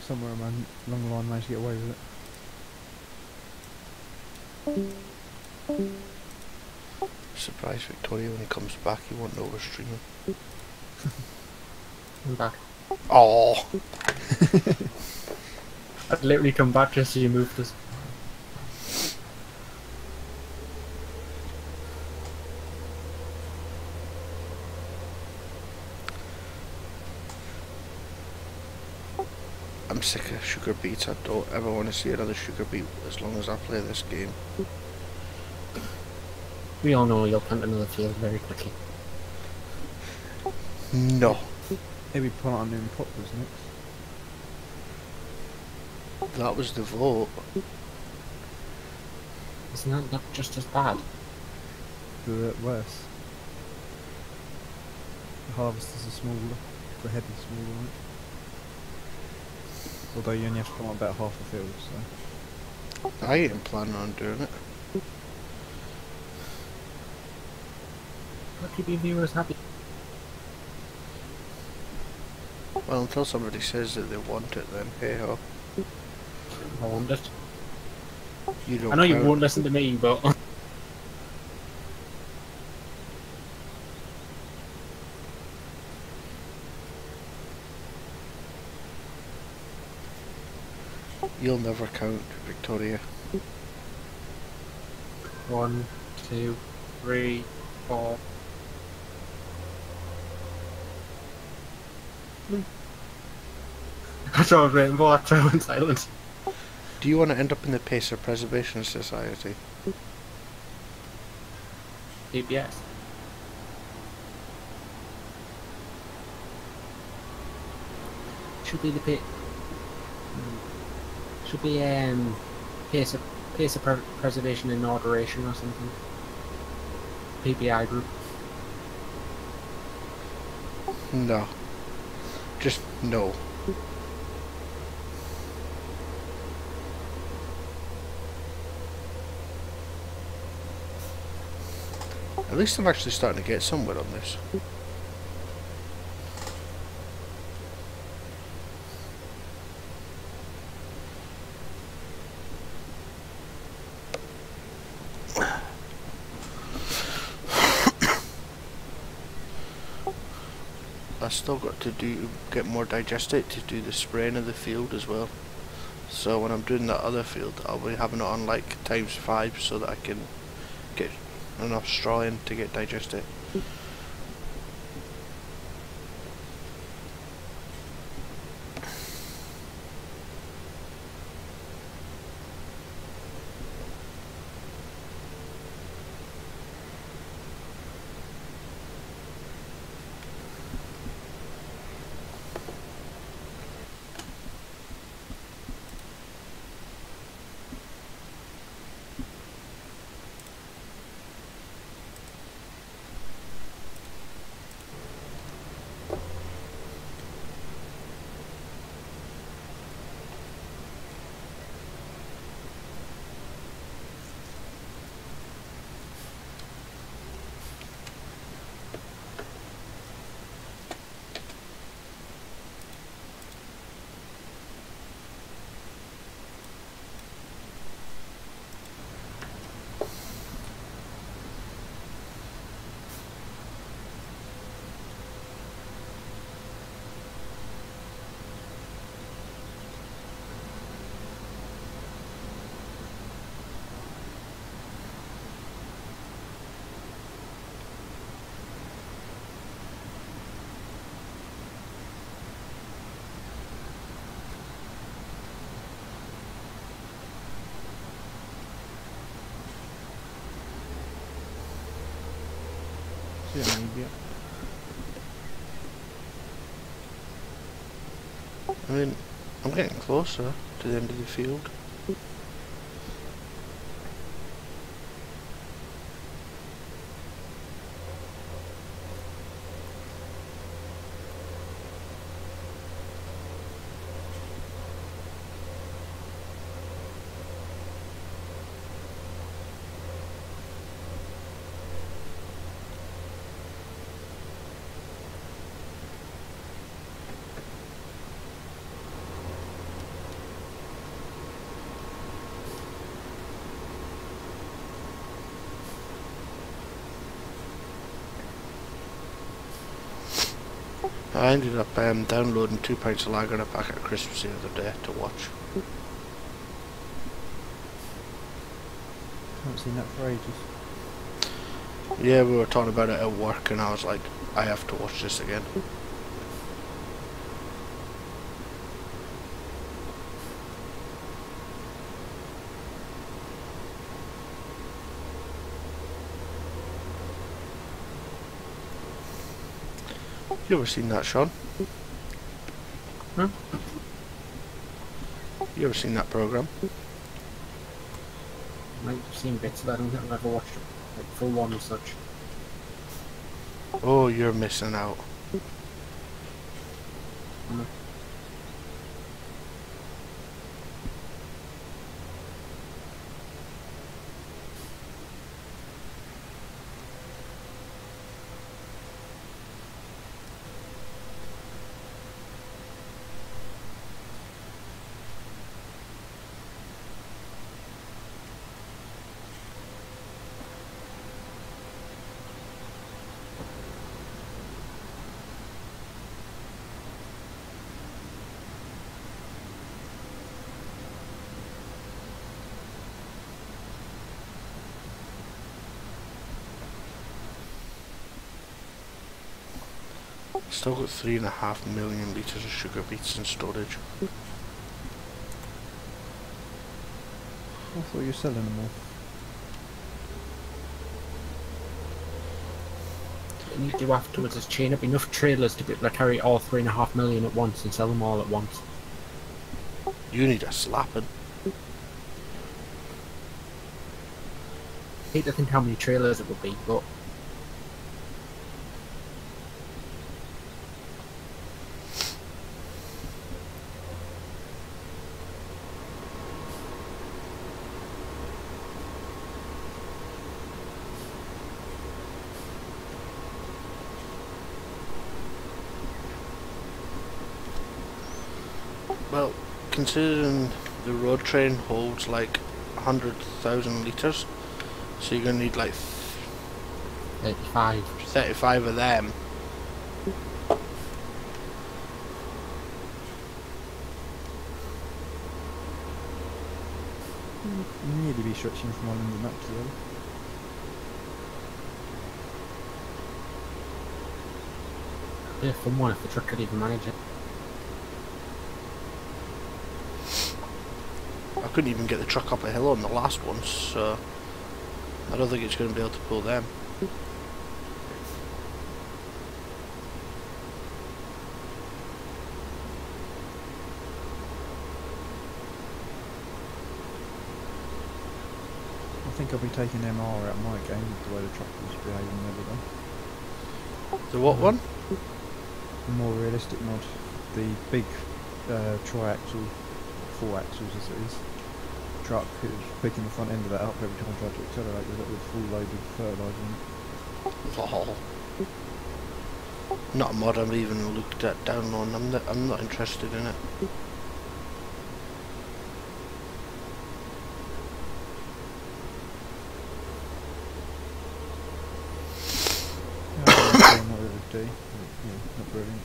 somewhere along the line managed to get away with it. Surprise Victoria when he comes back, he won't know we're streaming. I'm back. Oh, I'd literally come back just as you moved us. I'm sick of Sugarbeat. I don't ever want to see another Sugarbeat as long as I play this game. We all know you'll plant another field very quickly. No. Maybe planting poplars next. That was the vote. Isn't that just as bad? Worse. The harvesters are smaller. The head is smaller, right? Although you only have to plant about half the field, so. I ain't planning on doing it. How keep your viewers happy? Well, until somebody says that they want it, then hey ho. I want it. You don't I know you count. won't listen to me, but You'll never count, Victoria. 1, 2, 3, 4. That's what I was waiting for. That's why I went silent. Do you want to end up in the Pacer Preservation Society? DPS. Should be the pit. Should be pace of preservation inauguration or something. PPI group. No. Just no. At least I'm actually starting to get somewhere on this. I still got to get more digestate to do the spraying of the field as well. So when I'm doing that other field, I'll be having it on like ×5 so that I can get enough straw in to get digestate. Yeah, maybe. I mean, I'm getting closer to the end of the field. I ended up downloading 2 pints of lager and a packet of crisps the other day to watch. Haven't seen that for ages. Yeah, we were talking about it at work and I was like, I have to watch this again. You ever seen that, Sean? Huh? You ever seen that program? I might have seen bits, but I don't think I've ever watched it, like full one or such. Oh, you're missing out. Still got 3.5 million litres of sugar beets in storage. I thought you were selling them all. What you need to do afterwards is chain up enough trailers to be able to carry all 3.5 million at once and sell them all at once. You need a slapping. I hate to think how many trailers it would be, but Well, considering the road train holds like 100,000 litres, so you're gonna need like 35. 35 of them. You need to be stretching from one end of the map to the other. Yeah, fun one if the truck could even manage it. I couldn't even get the truck up a hill on the last one, so I don't think it's going to be able to pull them. I think I'll be taking MR out of my game with the way the truck was behaving the other day. The what one? The more realistic mod. The big tri-axle, 4 axles as it is, truck, it was picking the front end of that up every time I tried to accelerate with it with full load of fertiliser in it. Oh. Not a mod I've even looked at down on. I'm not interested in it. Not really do, yeah, not brilliant.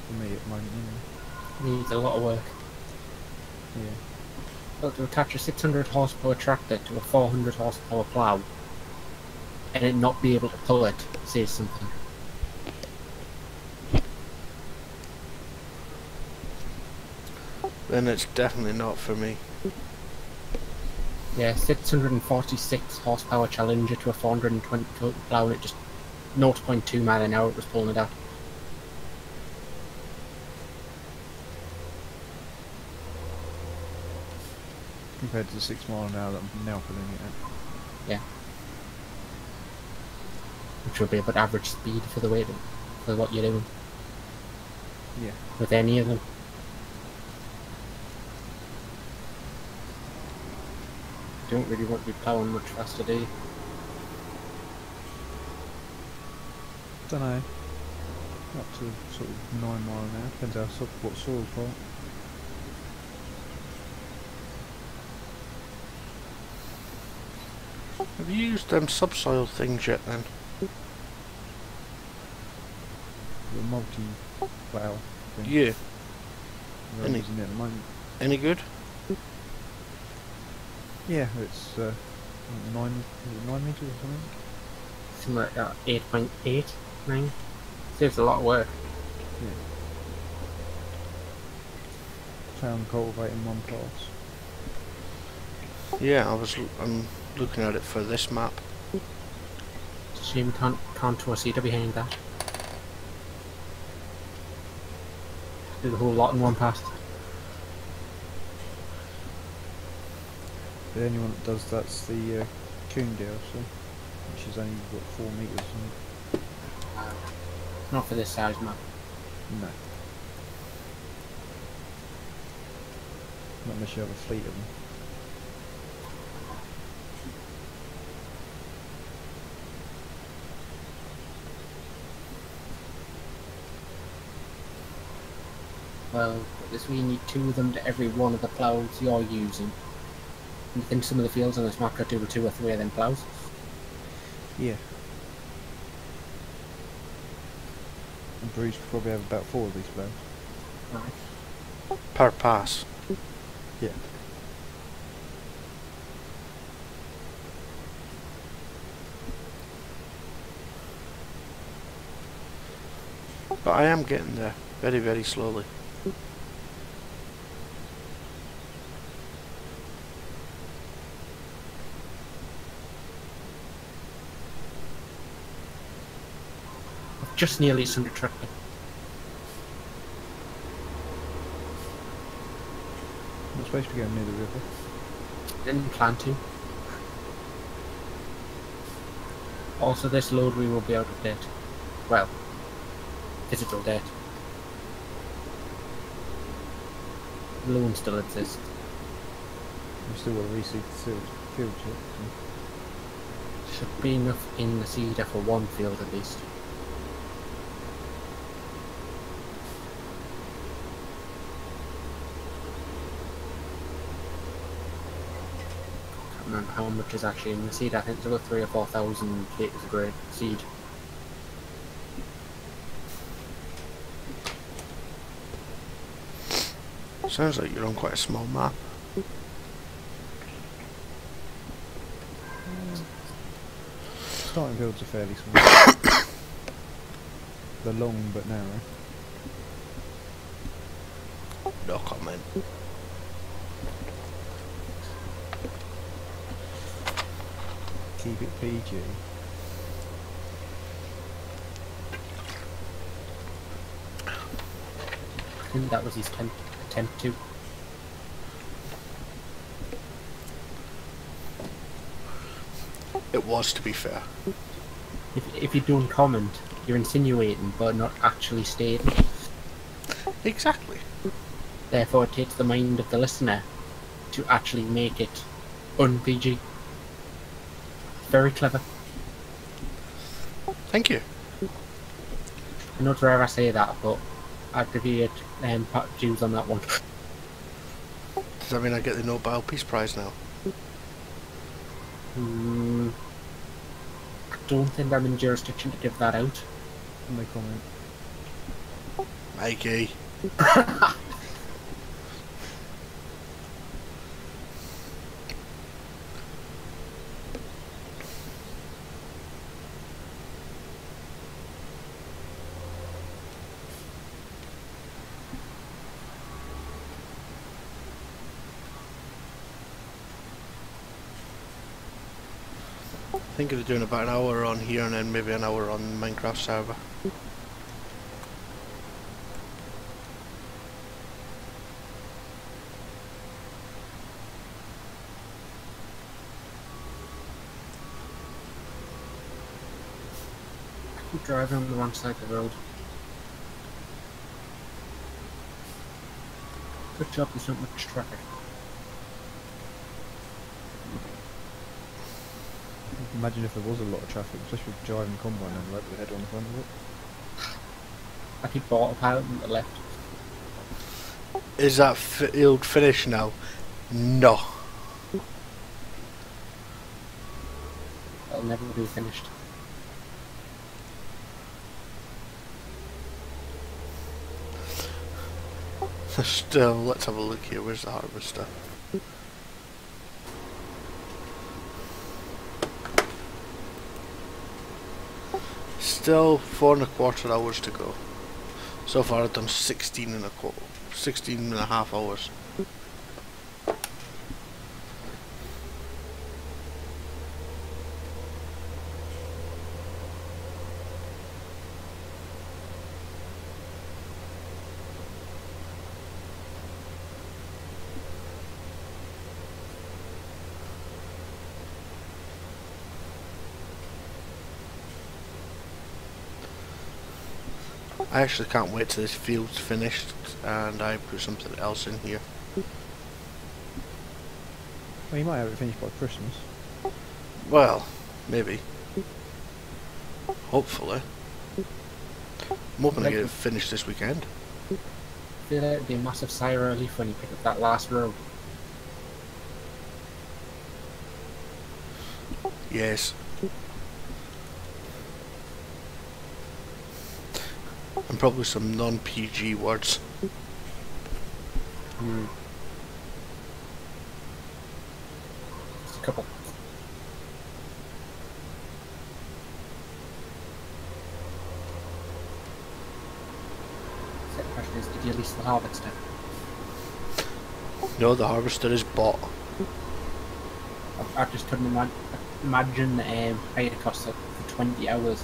For me at the moment, anyway. Needs a lot of work. Yeah. Well, to attach a 600 horsepower tractor to a 400 horsepower plough and it not be able to pull it says something. Then it's definitely not for me. Yeah, 646 horsepower Challenger to a 420 foot plough and it just 0.2 mile an hour it was pulling it out. Compared to the 6 mile an hour that I'm now pulling it at. Yeah. Which would be about average speed for the weight of, for what you're doing. Yeah. With any of them. You don't really want to be ploughing much faster, do you? Don't know. Up to sort of 9 mile an hour. Depends how what soil part. Have you used them subsoil things yet then? The multi-plough thing. Yeah. We're Any- using it at the moment. Any good? Yeah, it's 9 meters or something. Something like that, 8.8, 9. Saves a lot of work. Yeah. Town cultivating one pass. Yeah, I'm looking at it for this map. It's a shame we can't tow a seeder behind that. Do the whole lot in one pass. The only one that does that's the Coondale, so which is only what 4 meters. Not for this size map. No. Not unless you have a fleet of them. Well, this we need 2 of them to every one of the ploughs you're using. You think some of the fields on this map could do with 2 or 3 of them ploughs? Yeah. And Bruce could probably have about 4 of these ploughs. Right. Per pass. Yeah. But I am getting there, very, very slowly. I've just nearly under tractor. Not supposed to be going near the river. Didn't plan to. Also, this load we will be out of date. Well, physical date. The loan still exists. We've still got to reseed the field yet. Should be enough in the seeder for 1 field at least. Can't remember how much is actually in the seed. I think it's about 3,000 or 4,000 litres of grain seed. Sounds like you're on quite a small map. Starting fields are fairly small. They're long but narrow. No comment. Keep it PG. I think that was his attempt to. It was, to be fair. If you don't comment, you're insinuating but not actually stating. Exactly. Therefore, it takes the mind of the listener to actually make it un-PG. Very clever. Thank you. I know it's rare I say that, but I'd give you dues on that one. Does that mean I get the Nobel Peace Prize now? I don't think I'm in jurisdiction to give that out. No comment. Mikey. Thinking of doing about an hour on here and then maybe an hour on the Minecraft server. I keep driving on the wrong side of the road. Good job there's not much traffic. Imagine if there was a lot of traffic, especially with driving combine and right with the head on the front of it. I keep autopilot on the left. Is that field finished now? No. It'll never be finished. Still, let's have a look here. Where's the harvester? Still 4.25 hours to go. So far I've done 16 and a half hours. I actually can't wait till this field's finished and I put something else in here. Well, you might have it finished by Christmas. Well, maybe. Hopefully. I'm hoping to get it finished this weekend. I feel like it'd be a massive sigh of relief when you pick up that last row. Yes. And probably some non-PG words. Just a couple. The question is, did you lease the harvester? No, the harvester is bought. I just couldn't imagine how it costs like for 20 hours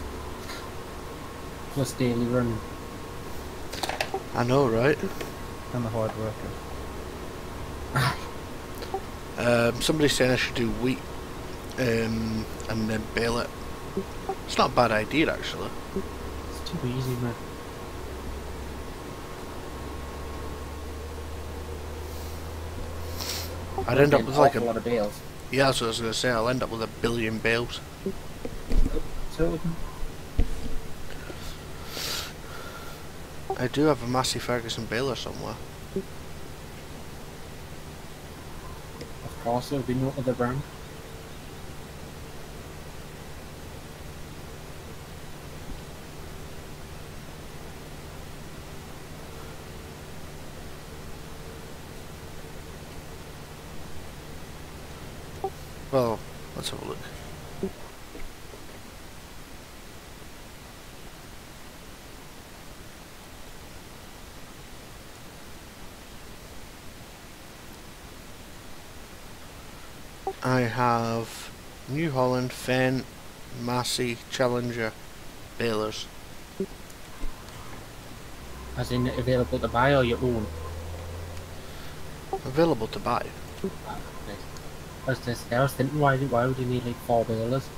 plus daily run. I know, right? And the hired worker. Somebody's saying I should do wheat and then bale it. It's not a bad idea, actually. It's too easy, man. I'd end up with like a lot of bales. Yeah, that's what I was going to say. I'll end up with 1 billion bales. So we can... I do have a Massey Ferguson baler somewhere. Of course, there'll be no other brand. Well, let's have a look. I have New Holland, Fenn, Massey, Challenger, balers. As in available to buy or your own? Available to buy. I was thinking, why would you need like 4 balers?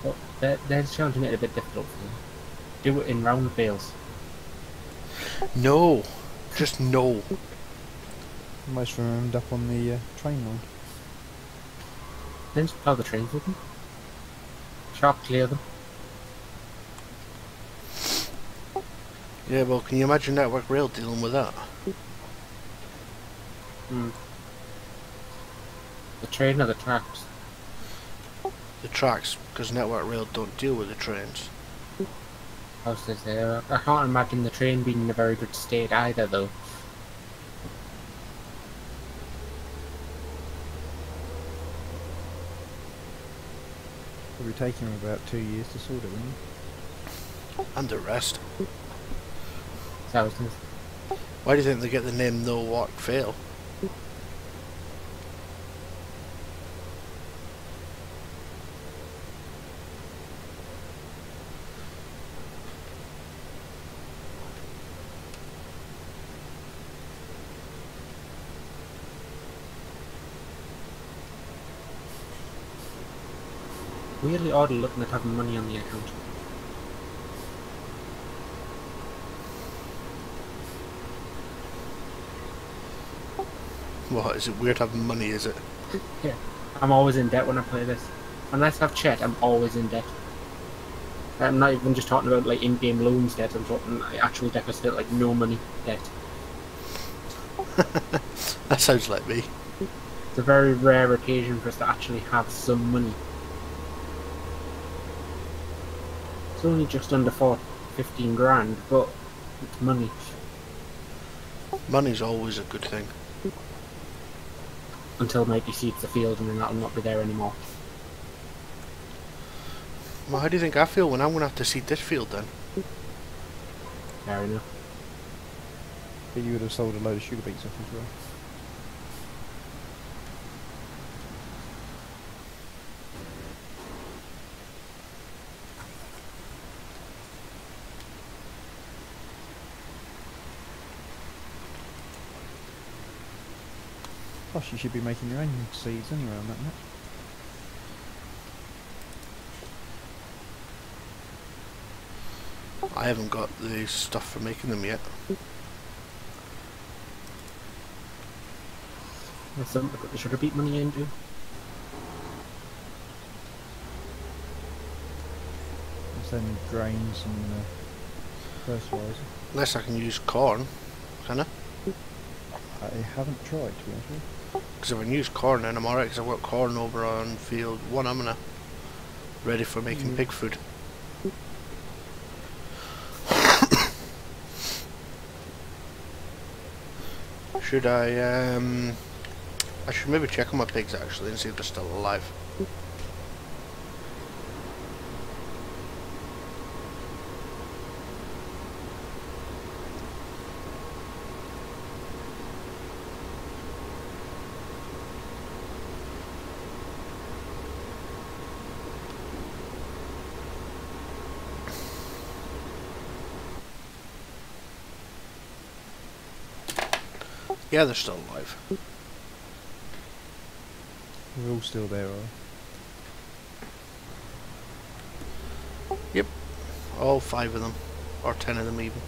But they're trying to make it a bit difficult for you. Do it in round bales. No, just no. Most of them end up on the train line. Then just plough the trains with them. Sharp clear them. Yeah, well, can you imagine Network Rail dealing with that? The train or the tracks? The tracks, because Network Rail don't deal with the trains. I can't imagine the train being in a very good state either, though. It'll be taking them about 2 years to sort it, wouldn't it? And the rest. Thousands. Why do you think they get the name No Walk Fail? Weirdly odd looking at having money on the account. What, is it weird having money, is it? Yeah. I'm always in debt when I play this. Unless I've chat, I'm always in debt. I'm not even just talking about like in-game loans debt, I'm talking like, actual deficit, like no money debt. That sounds like me. It's a very rare occasion for us to actually have some money. It's only just under 15 grand, but it's money. Money's always a good thing. Until maybe seeds the field and then that'll not be there anymore. Well, how do you think I feel when I'm going to have to seed this field then? Fair enough. But you would have sold a load of sugar beets off as well. Plus, you should be making your own seeds anyway on that much. I haven't got the stuff for making them yet. There's something to put the sugar beet money into. Then grains and fertiliser. Unless I can use corn, can I? I haven't tried, to be honest with you. Because if I can use corn then I'm alright, because I've got corn over on field 1, I'm gonna ready for making pig food. Should I should maybe check on my pigs actually and see if they're still alive. Yeah, they're still alive. We're all still there, are we? Yep. All 5 of them. Or 10 of them even.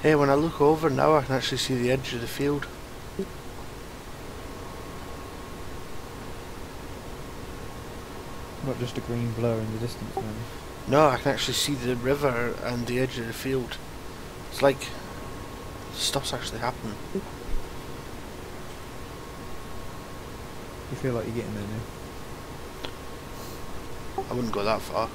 Hey, when I look over now I can actually see the edge of the field. Not just a green blur in the distance, man. No, I can actually see the river and the edge of the field. It's like stuff's actually happening. You feel like you're getting there now. I wouldn't go that far.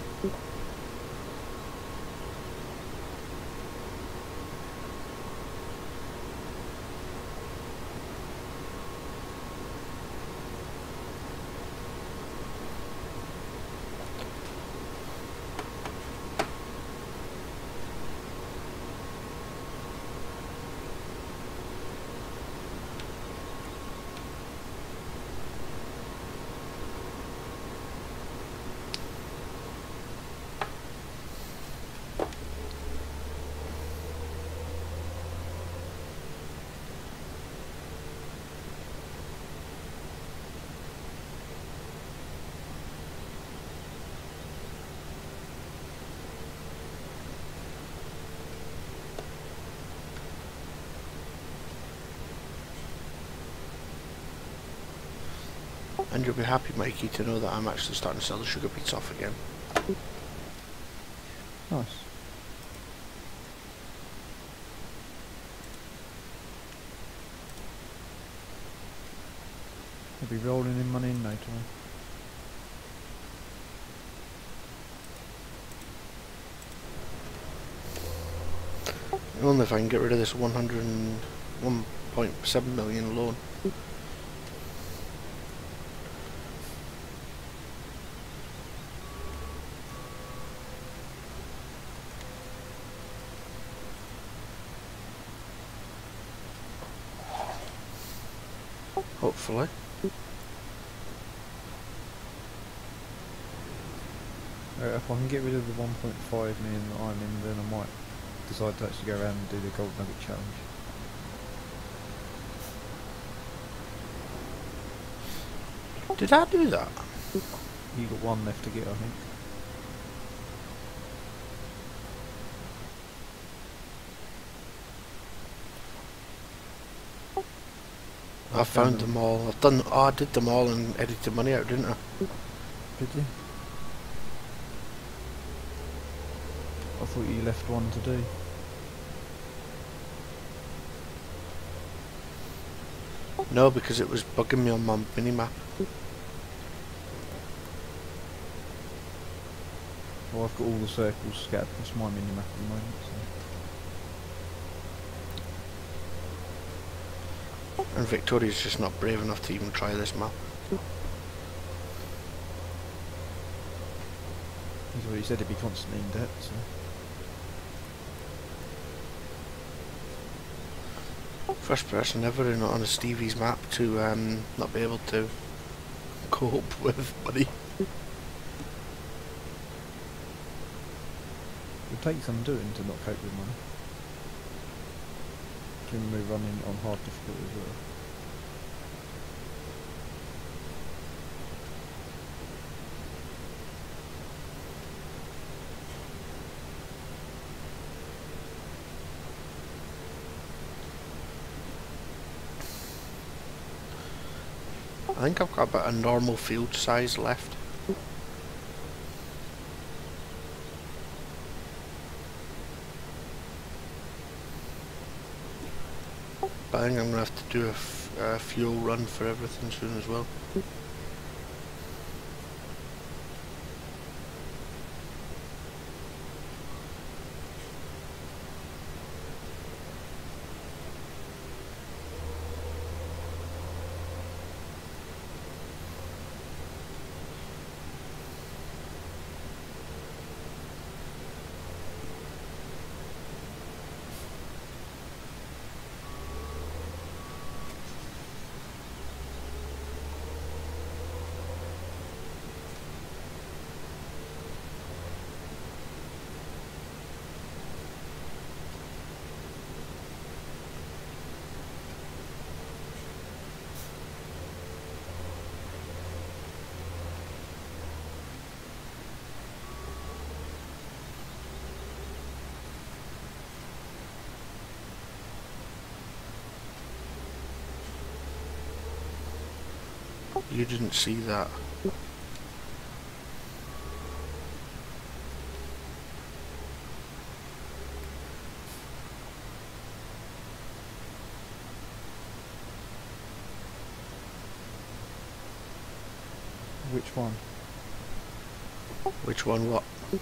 And you'll be happy, Mikey, to know that I'm actually starting to sell the sugar beets off again. Nice. I'll be rolling in money in no time. Only if I can get rid of this 101.7 million loan. Hopefully. If I can get rid of the 1.5 million that I'm in, then I might decide to actually go around and do the gold nugget challenge. Did I do that? You got one left to get, I think. I found them all. I've done. Oh, I did them all and edited money out, didn't I? Did you? I thought you left one to do. No, because it was bugging me on my minimap. Well, I've got all the circles scattered across my minimap at the moment. So. And Victoria's just not brave enough to even try this map. He's already said he'd be constantly in debt, so. First person ever on a Stevie's map to not be able to cope with money. It takes some doing to not cope with money. Can we running on hard difficulty as well? I think I've got about a normal field size left. But I think I'm going to have to do a fuel run for everything soon as well. You didn't see that. Which one? Which one what? The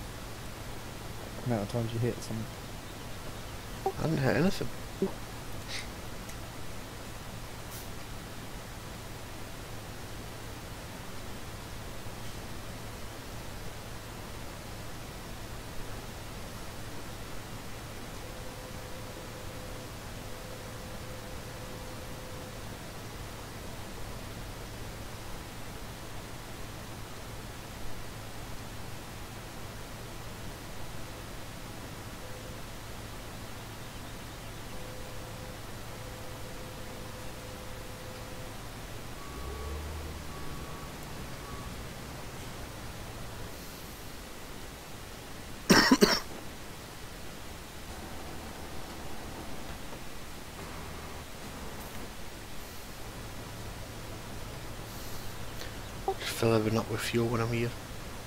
amount of times you hit something. I didn't hit anything. Just fill everything up with fuel when I'm here.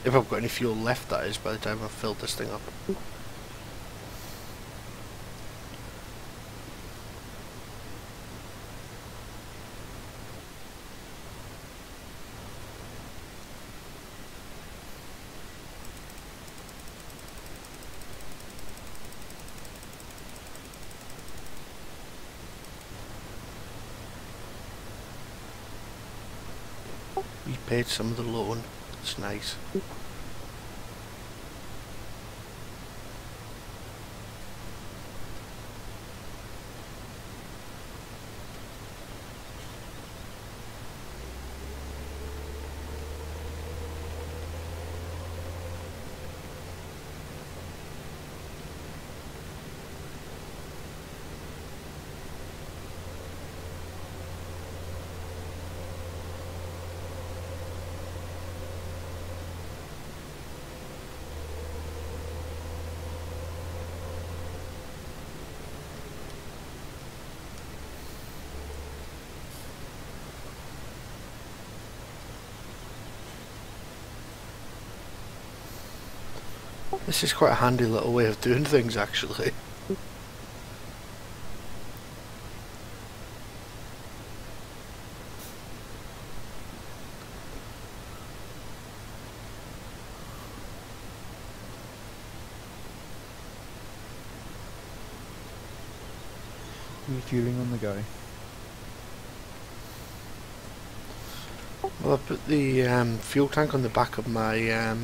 If I've got any fuel left, that is, by the time I've filled this thing up. We paid some of the loan. It's nice. This is quite a handy little way of doing things, actually. Refueling on the go. Well, I put the fuel tank on the back of my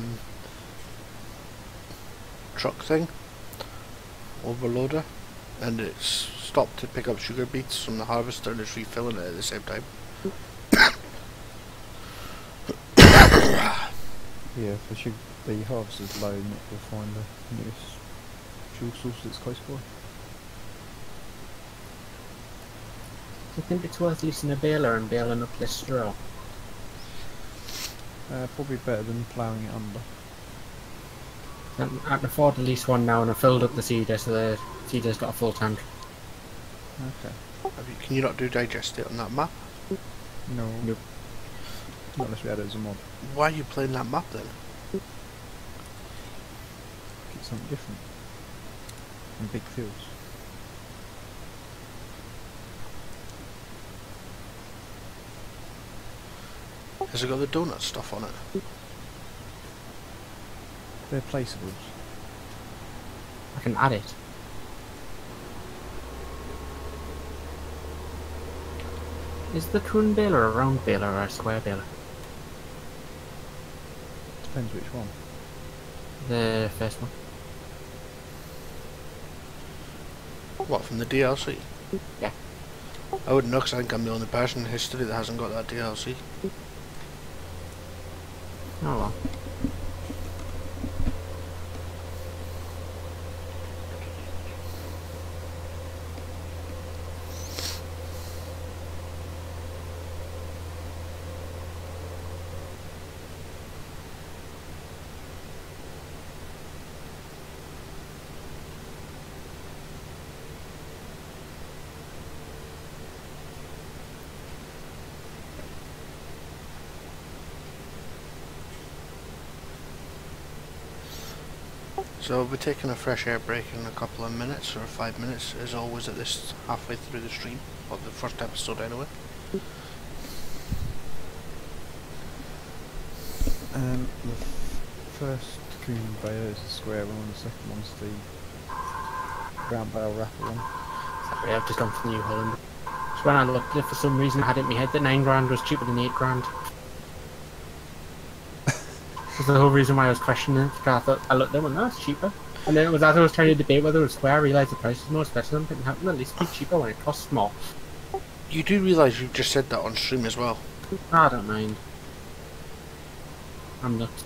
truck thing, overloader, and it's stopped to pick up sugar beets from the harvester and it's refilling it at the same time. Yeah, for sure the harvest is low, and we'll find the nearest fuel source that's close by. Do you think it's worth leasing a baler and baling up this straw? Probably better than ploughing it under. I can afford to lease one now, and I filled up the seeder, so the seeder's got a full tank. Okay. Can you not do digest it on that map? No. Nope. Not unless we add it as a mod. Why are you playing that map then? Get something different. And big fields. Has it got the donut stuff on it? They're placeables. I can add it. Is the twin baler a round baler or a square baler? Depends which one. The first one. What, from the DLC? Yeah. I wouldn't know, because I think I'm the only person in history that hasn't got that DLC. Oh well. So we're taking a fresh air break in a couple of minutes, or 5 minutes, as always at this halfway through the stream, or the first episode anyway. The first coon baler is the square one, the second one's the round bale wrapper one. Sorry, I've just gone for New Holland. So when I looked at it, for some reason I had it in my head that 9 grand was cheaper than 8 grand. That's the whole reason why I was questioning it, because I looked at it and went, no, it's cheaper. And then it was as I was trying to debate whether it was square, I realised the price was more expensive, and I'm thinking, how can it at least be cheaper when it costs more? You do realise you've just said that on stream as well? I don't mind. I'm nuts.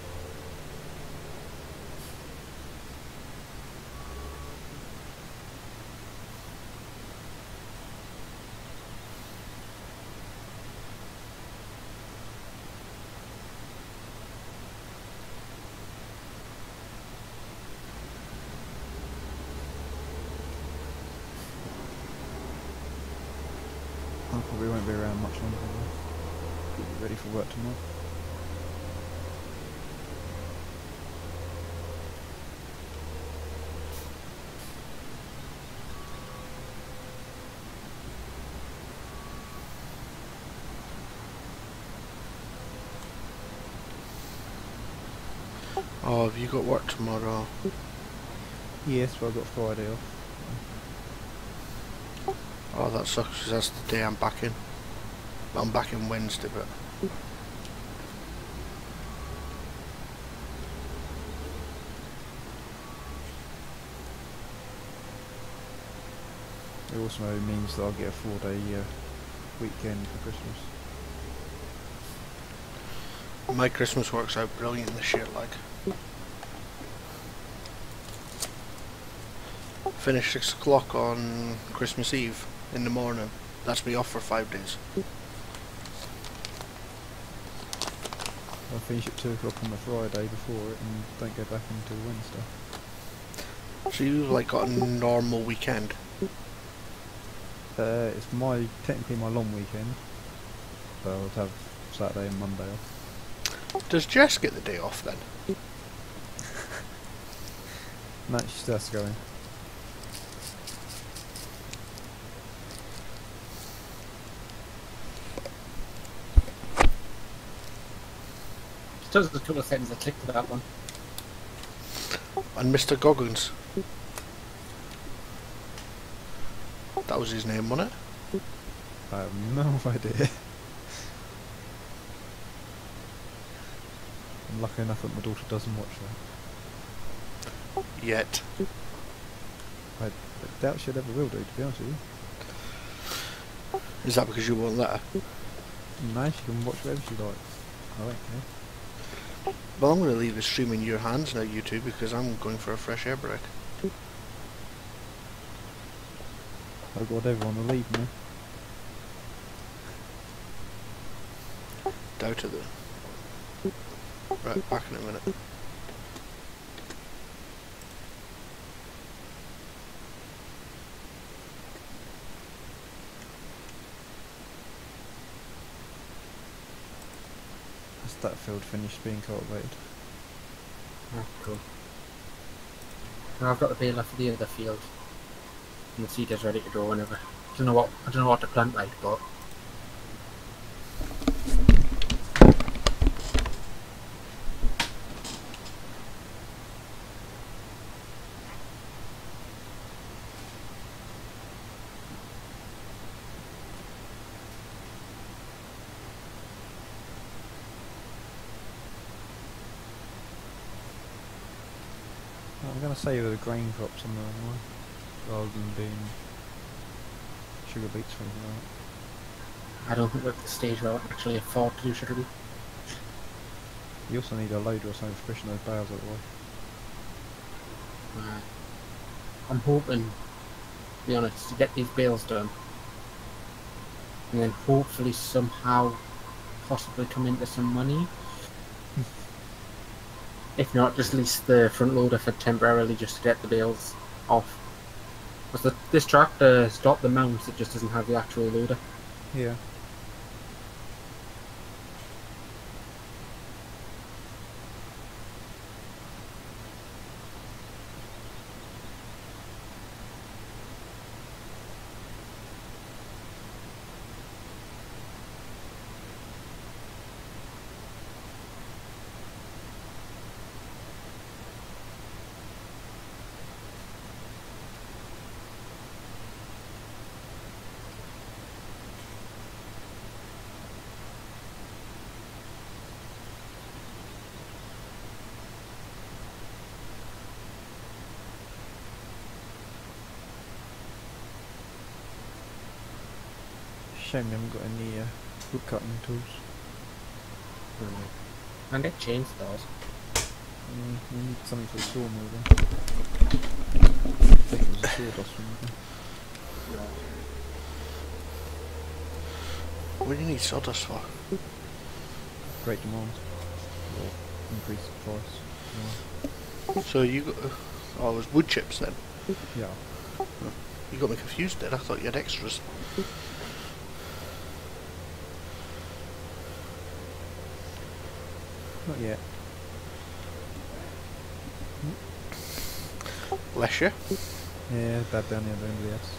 I probably won't be around much longer. Be ready for work tomorrow. Oh, have you got work tomorrow? Yes, well, I've got Friday off. Oh, that sucks, because that's the day I'm back in. But I'm back in Wednesday, but... It also means that I'll get a 4-day weekend for Christmas. My Christmas works out brilliant this year, like. Finish 6 o'clock on Christmas Eve in the morning. That's me off for 5 days. I'll finish at 2 o'clock on the Friday before it and don't go back until Wednesday. So you've like got a normal weekend. It's technically my long weekend, so I'll have Saturday and Monday off. Does Jess get the day off then? No, she still has to go in. It does a couple of seconds I clicked to that one. And Mr. Goggins. That was his name, wasn't it? I have no idea. I'm lucky enough that my daughter doesn't watch that. Yet. I doubt she'll ever will do, to be honest with you. Is that because you won't let her? No, she can watch whatever she likes. I don't care. Well, I'm going to leave the stream in your hands now, you two, because I'm going for a fresh air break. I've got everyone to leave now. Doubt it though. Right, back in a minute. Has that field finished being cultivated? Oh, cool. Now I've got the baler for the other field. And the seed is ready to go whenever. I don't know what to plant like, but I'm going to say the grain crops on the line, rather than being sugar beets or anything like that. I don't think we're at the stage where I can actually afford to do sugar beet. You also need a loader or something for pushing those bales out of the way. I'm hoping, to be honest, to get these bales done, and then hopefully somehow possibly come into some money. If not, just lease the front loader for temporarily just to get the bales off. Because this tractor's got the mount, it just doesn't have the actual loader. Yeah. Shame we haven't got any wood cutting tools. And get chainsaws. We need something for the sawmill then. I think it was a sawdust one. What do you need sawdust for? Great demand. Or increase the price. So you got... Oh, it was wood chips then? Yeah. You got me confused then, I thought you had extras. Not yet. Bless you. Yeah, bad down here, anybody else.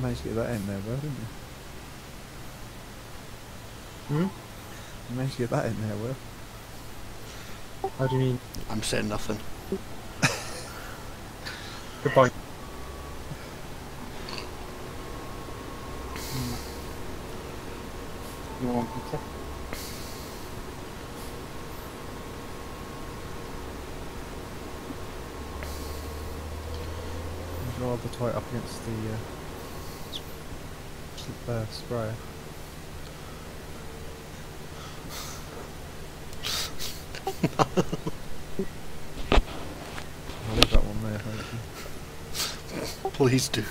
Managed to get that in there, well, didn't you? You managed to get that in there, well. How do you mean? I'm saying nothing. Good point. You want pizza? I'd rather tie it up against the sprayer. I'll leave that one there, thank you. Please do.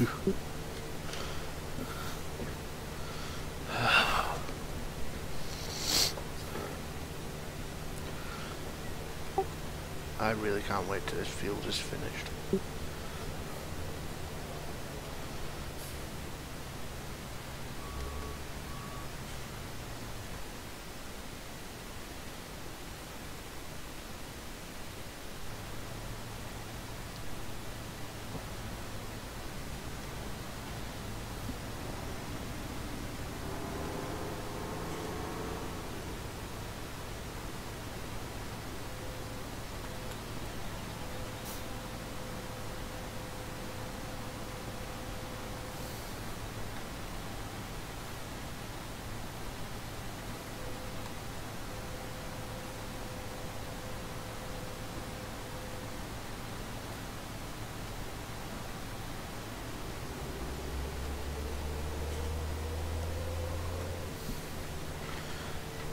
really can't wait till this field is finished.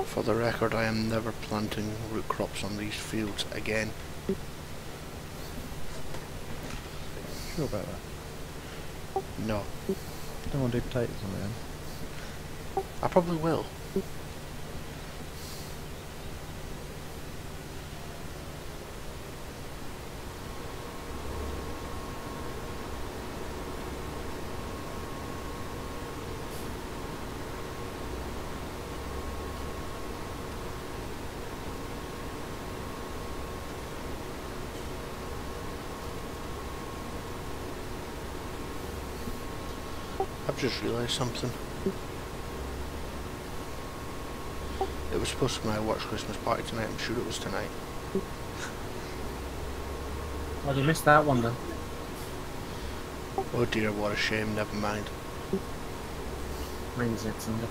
For the record, I am never planting root crops on these fields again. Sure about that? No. Don't want to do potatoes on it then. I probably will. I've just realised something. It was supposed to be my work's Christmas party tonight. I'm sure it was tonight. Well, you missed that one then. Oh dear, what a shame. Never mind. Mine's next Sunday.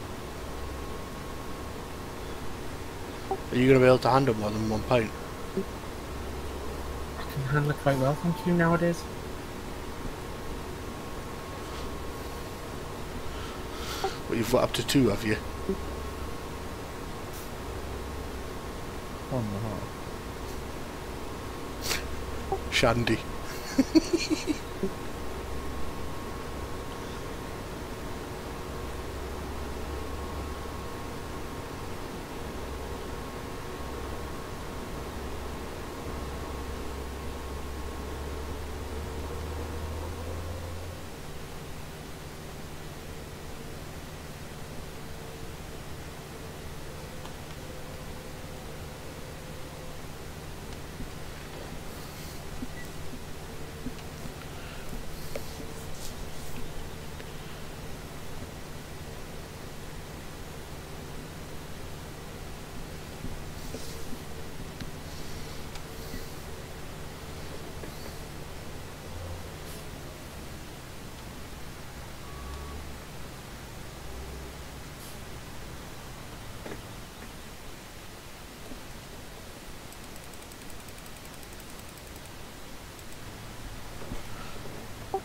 Are you going to be able to handle more than 1 pint? I can handle it quite well, thank you, nowadays. Well, you've got up to 2, have you? 1.5. Shandy.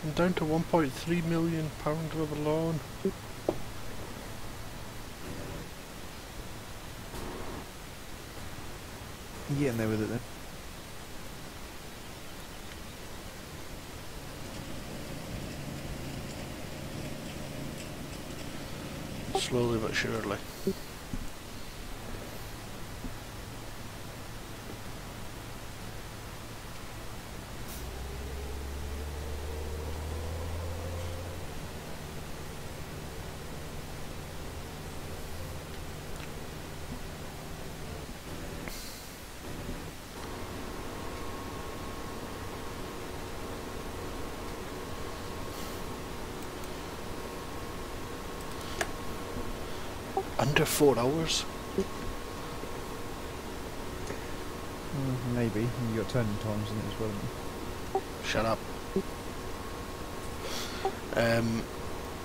I'm down to £1.3 million of a loan. You getting there with it then? Slowly but surely. Under 4 hours? Maybe. You got turning times in it as well. Shut up.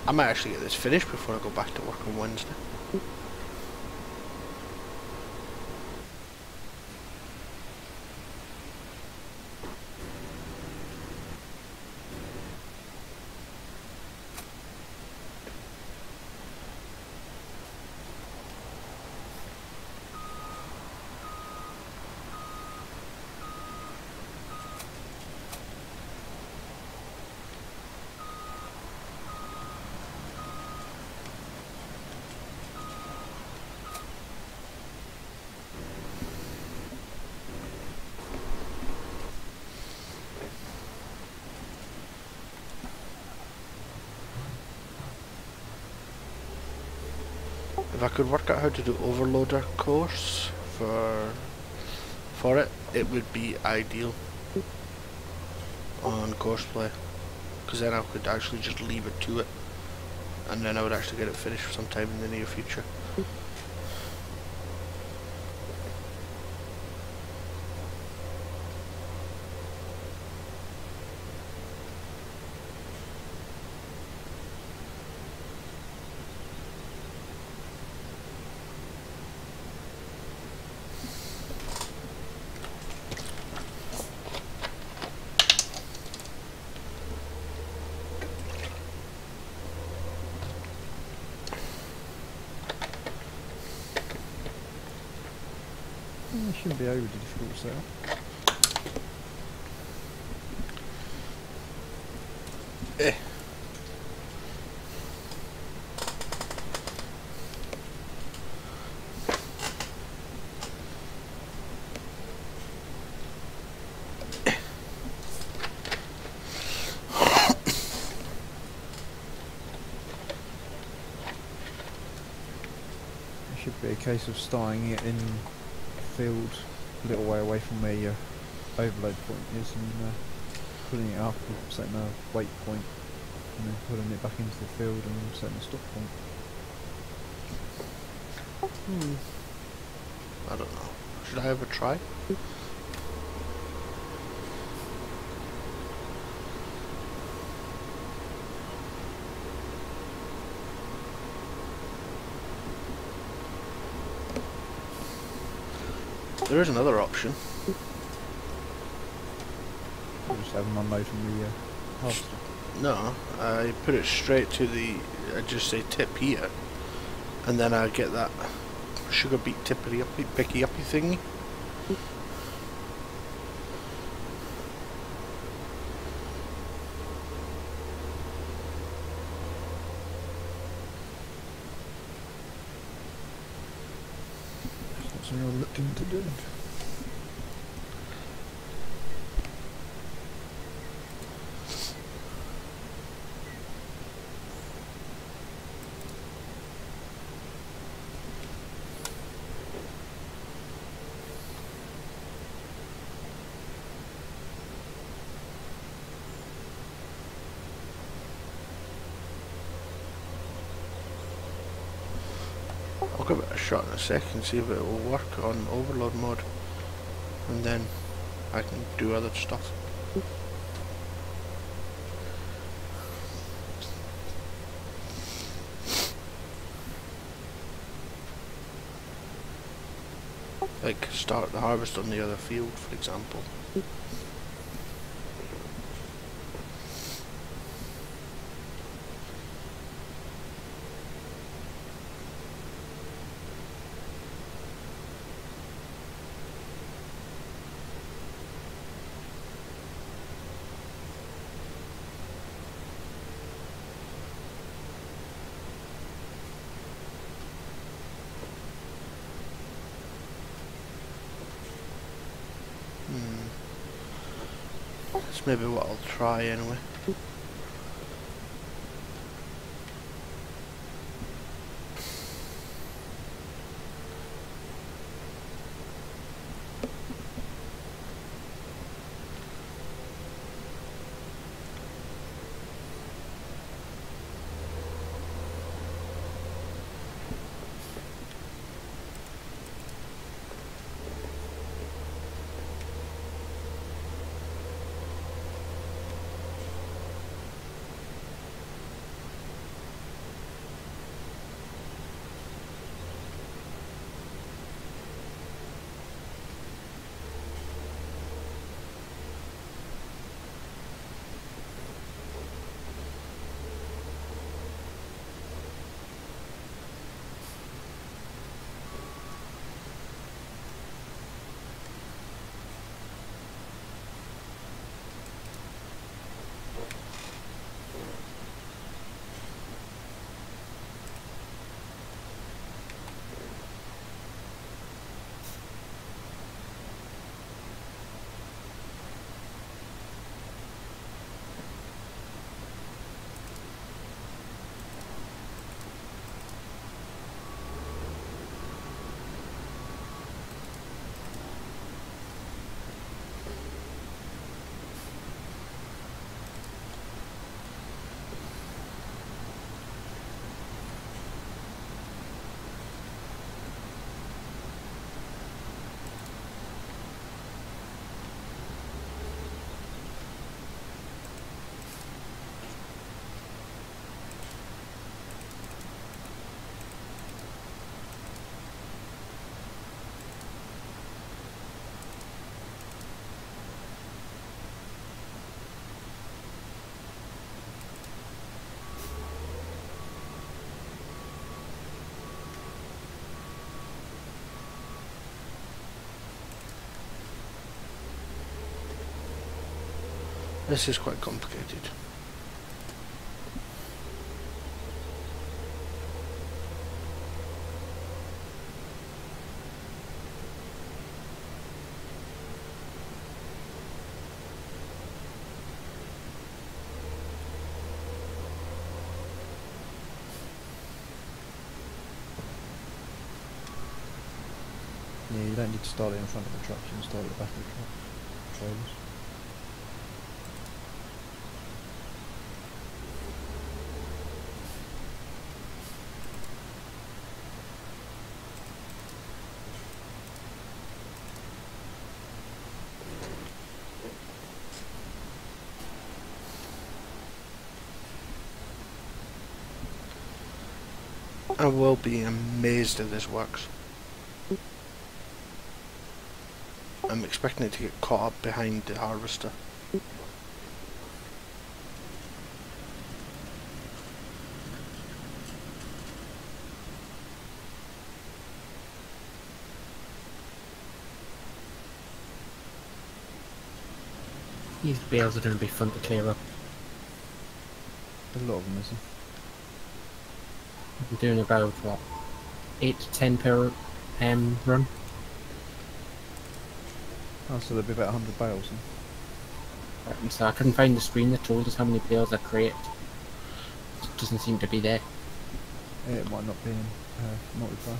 I might actually get this finished before I go back to work on Wednesday. If I could work out how to do overloader course for it, it would be ideal on courseplay, because then I could actually just leave it to it, and then I would actually get it finished sometime in the near future. It shouldn't be overly difficult to set up. Eh. It should be a case of starting it in field a little way away from where your overload point is, and pulling it up, setting a wait point, and then pulling it back into the field and setting a stop point. I don't know. Should I ever try? There is another option. I'll just have them unload from the harvester. No, I put it straight to the, I just say tip here, and then I get that Sugarbeat tippity uppy picky uppy thingy. That's what you're looking to do. I'll give it a shot in a second, see if it will work on overload mode, and then I can do other stuff. Like start the harvest on the other field, for example. That's maybe what I'll try anyway. This is quite complicated. Yeah, you don't need to start it in front of the truck, you can start it at the back of the truck. Trailers. I will be amazed if this works. I'm expecting it to get caught up behind the harvester. These bales are going to be fun to clear up. There's a lot of them, isn't I'm doing about, what, 8 to 10 per run. Oh, so there'll be about 100 bales then. And so I couldn't find the screen that told us how many bales I create. It doesn't seem to be there. Yeah, it might not be in multiplayer.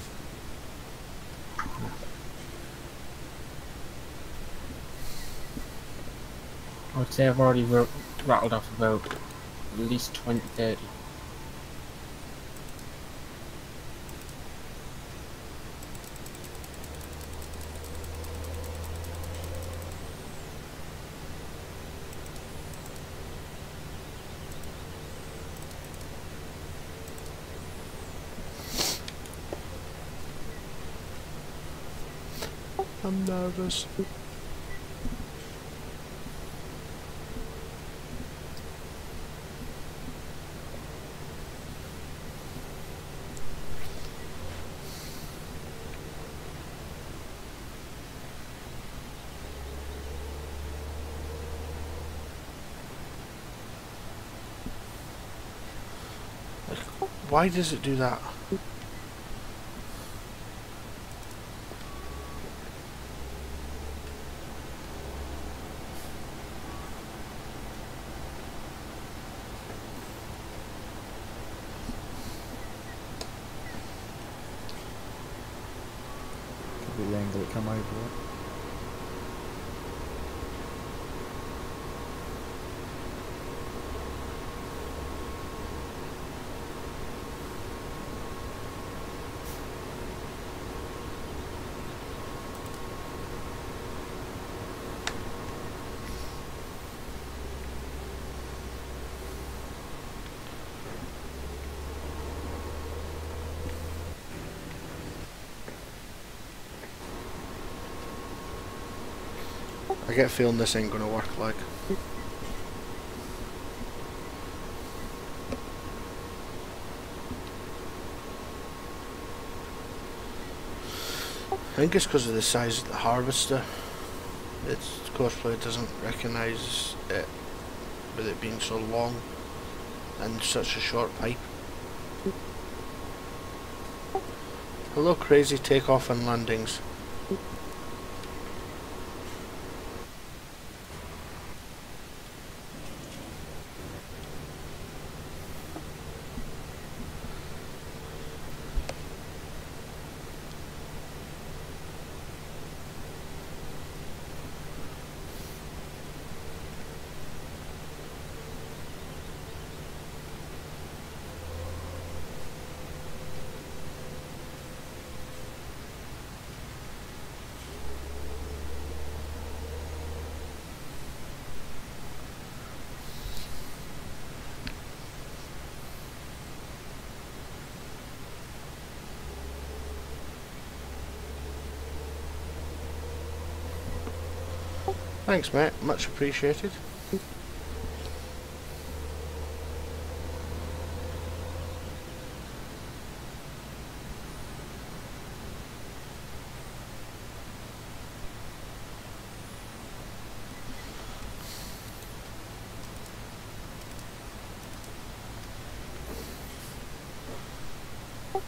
I would say I've already rattled off about at least 20, 30. I'm nervous. Why does it do that? Could be the angle it come over, right? I get a feeling this ain't gonna work, like. I think it's because of the size of the harvester. Its cosplay doesn't recognise it with it being so long and such a short pipe. Hello, crazy takeoff and landings. Thanks, mate. Much appreciated.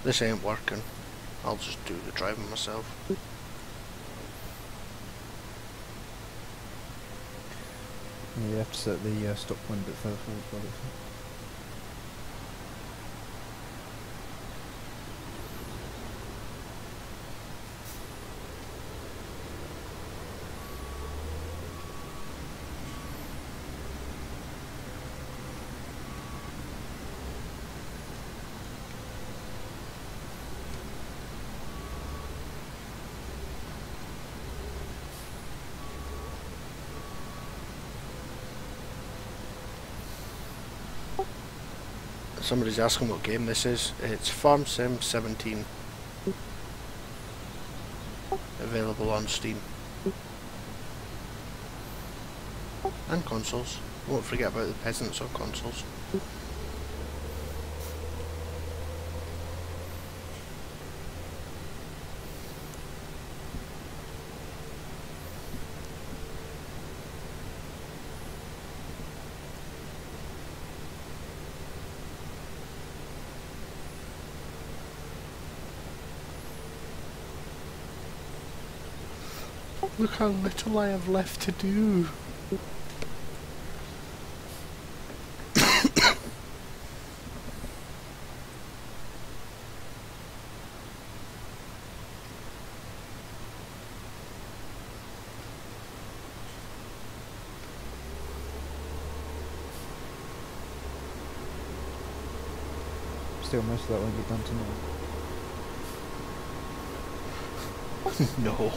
This ain't working. I'll just do the driving myself. Yeah, you have to set the stop point a bit further forward by the looks of it. Somebody's asking what game this is. It's Farm Sim 17. Available on Steam. And consoles. Won't forget about the peasants on consoles. Look how little I have left to do. Still, most of that won't get done tonight. No.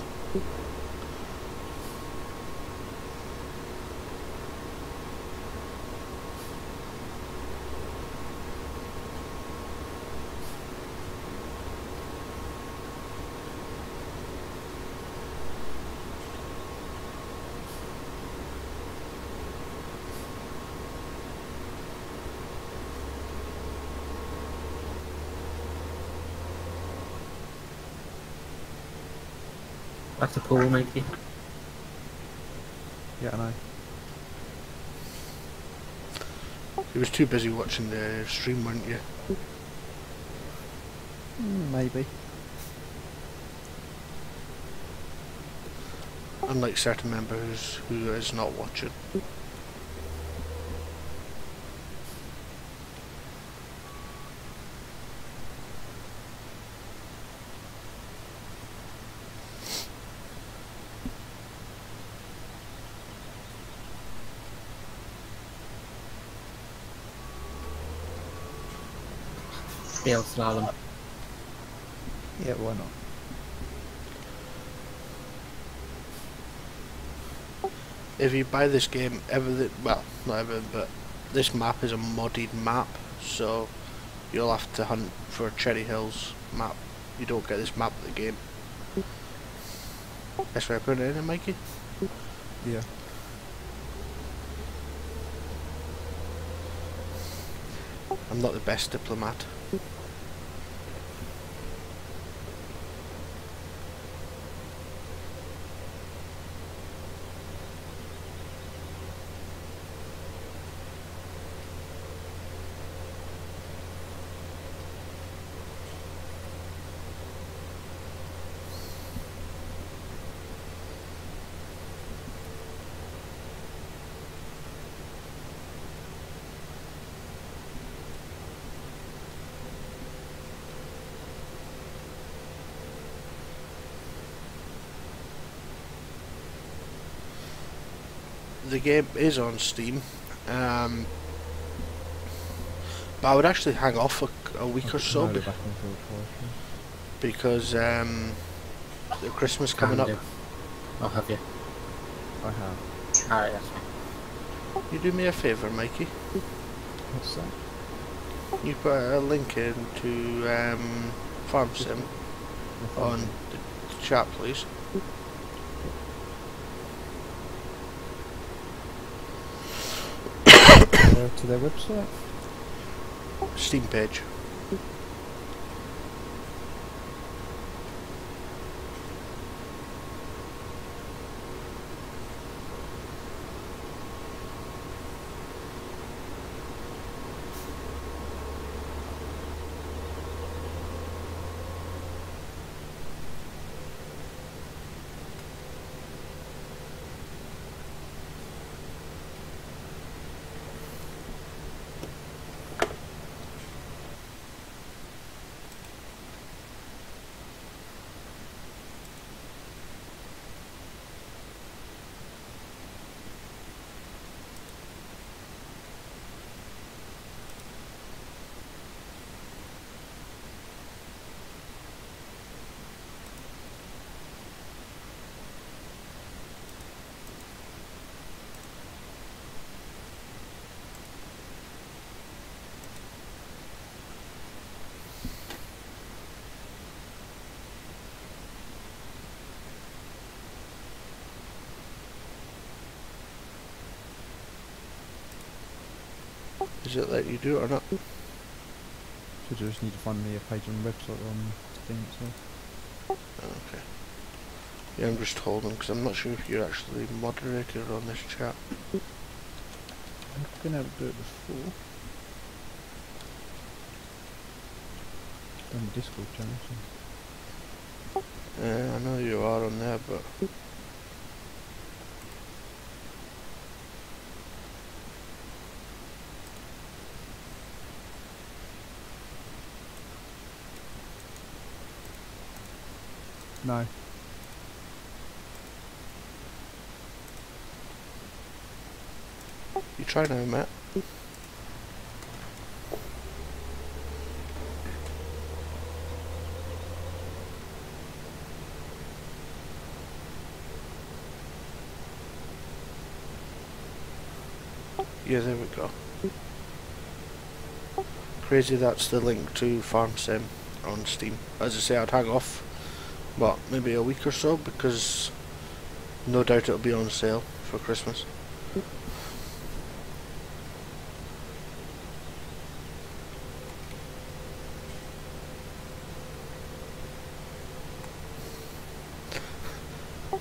That's a pool, Mikey. Yeah, I know. You was too busy watching the stream, weren't you? Maybe. Unlike certain members who is not watching. Fail slalom. Yeah, why not? If you buy this game, everything, well, not everything, but this map is a modded map, so you'll have to hunt for Cherry Hills map. You don't get this map of the game. That's where I put it in, Mikey? Yeah. I'm not the best diplomat. The game is on Steam, but I would actually hang off a week or so because the Christmas coming up. I'll have you. I have. Alright, that's fine. You do me a favour, Mikey. What's that? You put a link into Farm Sim on the chat, please. To their website? Steam page. Does it let you do it or not? Should just need to find me a page on the website on Steam itself. Okay. Yeah, I'm just holding because I'm not sure if you're actually moderator on this chat. I've been able to do it before. On the Discord channel. So. Yeah, I know you are on there, but No. you try now, Matt. Yeah, there we go. Crazy that's the link to Farm Sim on Steam. As I say, I'd hang off, but maybe a week or so, because no doubt it'll be on sale for Christmas.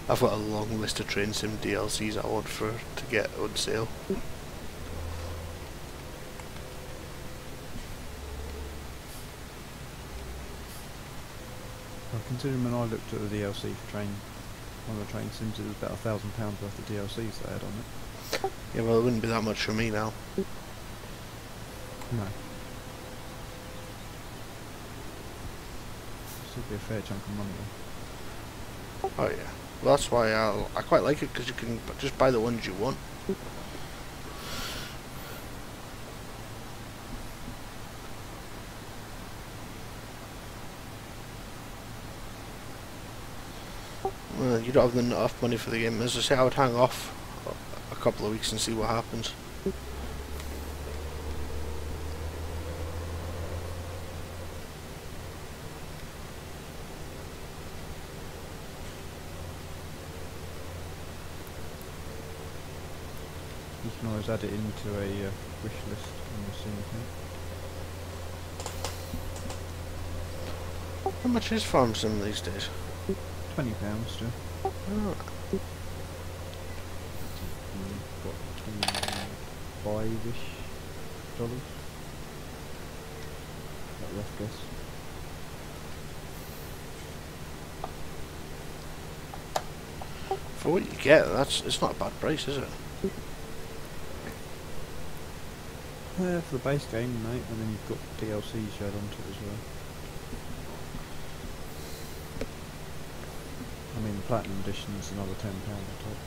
I've got a long list of Train Sim DLCs I want to get on sale. Well, considering when I looked at the DLC for one of the Train Sims, it was about £1,000 worth of DLCs they had on it. Yeah, well, it wouldn't be that much for me now. No. Still be a fair chunk of money though. Oh yeah. Well, that's why I quite like it, because you can just buy the ones you want. Well, you don't have enough money for the game. As I say, I would hang off a couple of weeks and see what happens. You can always add it into a wish list on the Steam account. How much is Farm Sim these days? £20 still. Oh. Got 25-ish dollars. That rough guess. For what you get, it's not a bad price, is it? For the base game, mate, and then you've got DLCs you add onto it as well. I mean, the Platinum Edition is another £10 on top.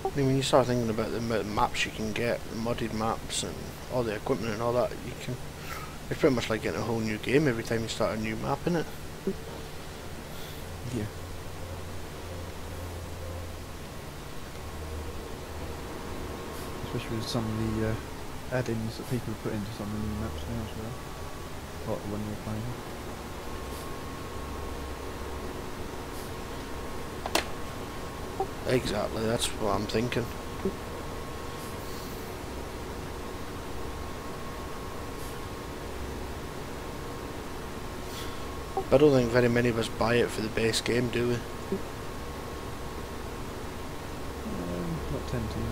I mean, when you start thinking about the amount of maps you can get, the modded maps and all the equipment and all that, it's pretty much like getting a whole new game every time you start a new map, innit? Yeah. Especially with some of the add-ins that people put into some of the new maps now as well. Like the one you're playing. Exactly, that's what I'm thinking. But I don't think very many of us buy it for the base game, do we? Not tend to, no.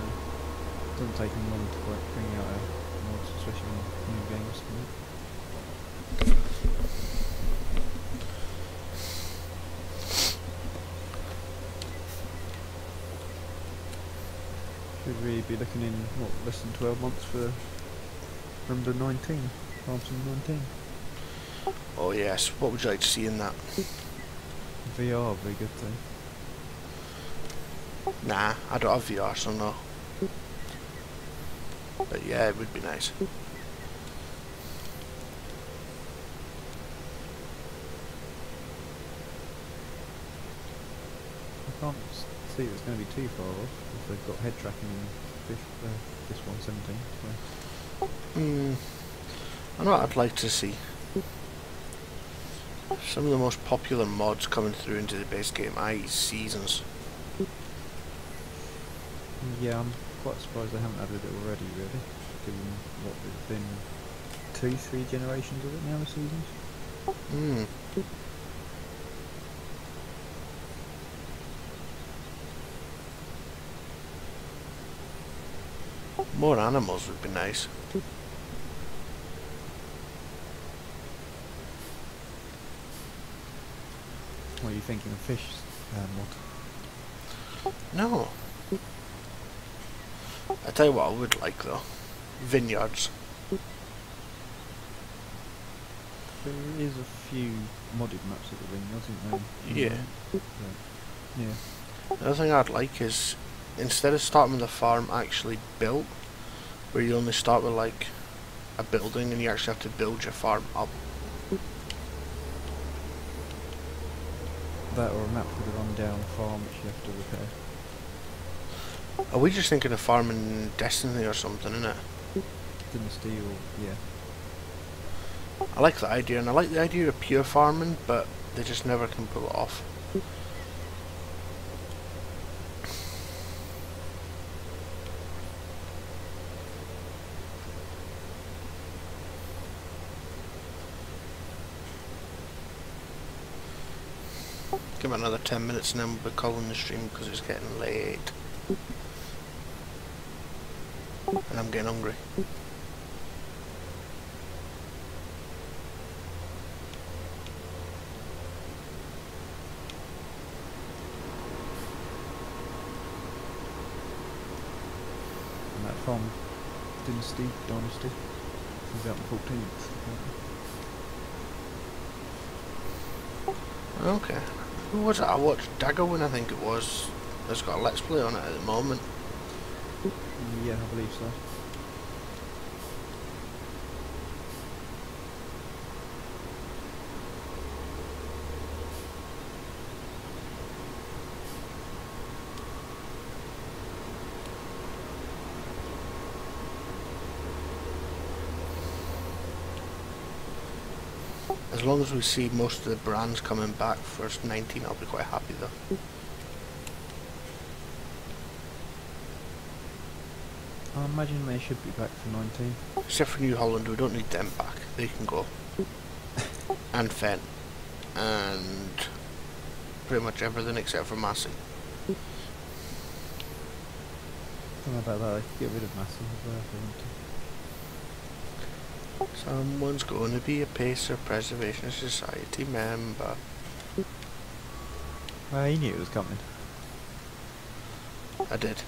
Doesn't take them long to bring out a mod, especially on new games. Should we be looking in, what, less than 12 months for number 19? Farmson 19? Oh yes, what would you like to see in that? VR would be good though. Nah, I don't have VR, so no. But yeah, it would be nice. I can't see it's going to be too far off if they've got head tracking in this 117. I know what I'd like to see. Some of the most popular mods coming through into the base game, i.e. seasons. Yeah, I'm quite surprised they haven't added it already, really. Given what it's been 2-3 generations of it now, the seasons. More animals would be nice. What are you thinking of fish mod? No. I tell you what I would like though. Vineyards. There is a few modded maps of the vineyards, isn't there? Yeah. Yeah. Another thing I'd like is, instead of starting with a farm actually built, where you only start with like a building and you actually have to build your farm up. That or a map with a rundown farm which you have to repair. Are we just thinking of farming Destiny or something, innit? Dynasty or, yeah. I like the idea, and I like the idea of pure farming, but they just never can pull it off. Give it another 10 minutes and then we'll be calling the stream because it's getting late. And I'm getting hungry. And that farm, Dynasty, is out the 14th. Okay. Who was it? I watched Daggerwin, I think it was. It's got a Let's Play on it at the moment. Yeah, I believe so. As long as we see most of the brands coming back for 19, I'll be quite happy though. I imagine they should be back for 19. Except for New Holland, we don't need them back. They can go. And Fen. And pretty much everything except for Massey. Don't know about that, they could get rid of Massey as well if they want to. Someone's going to be a Pacer Preservation Society member. Well, he knew it was coming. I did.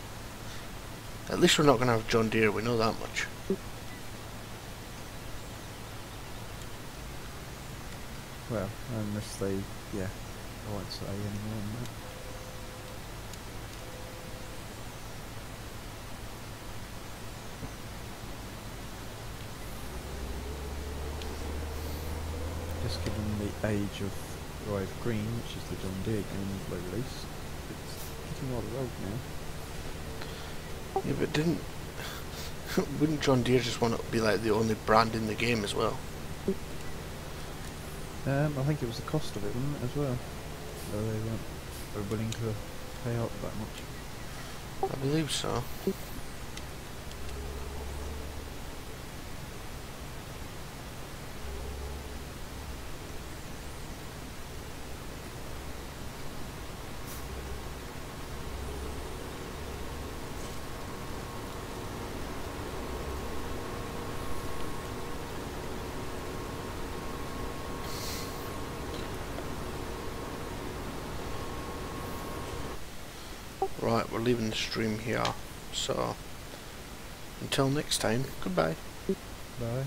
At least we're not going to have John Deere, we know that much. Well, unless they, yeah, I won't say anymore on that. Just given the age of Rise Green, which is the John Deere game low release, it's hitting rather old now. Yeah, but wouldn't John Deere just want to be like the only brand in the game as well? I think it was the cost of it, wasn't it, as well? So they weren't willing to pay out that much. I believe so. Right, we're leaving the stream here, so until next time, goodbye. Bye.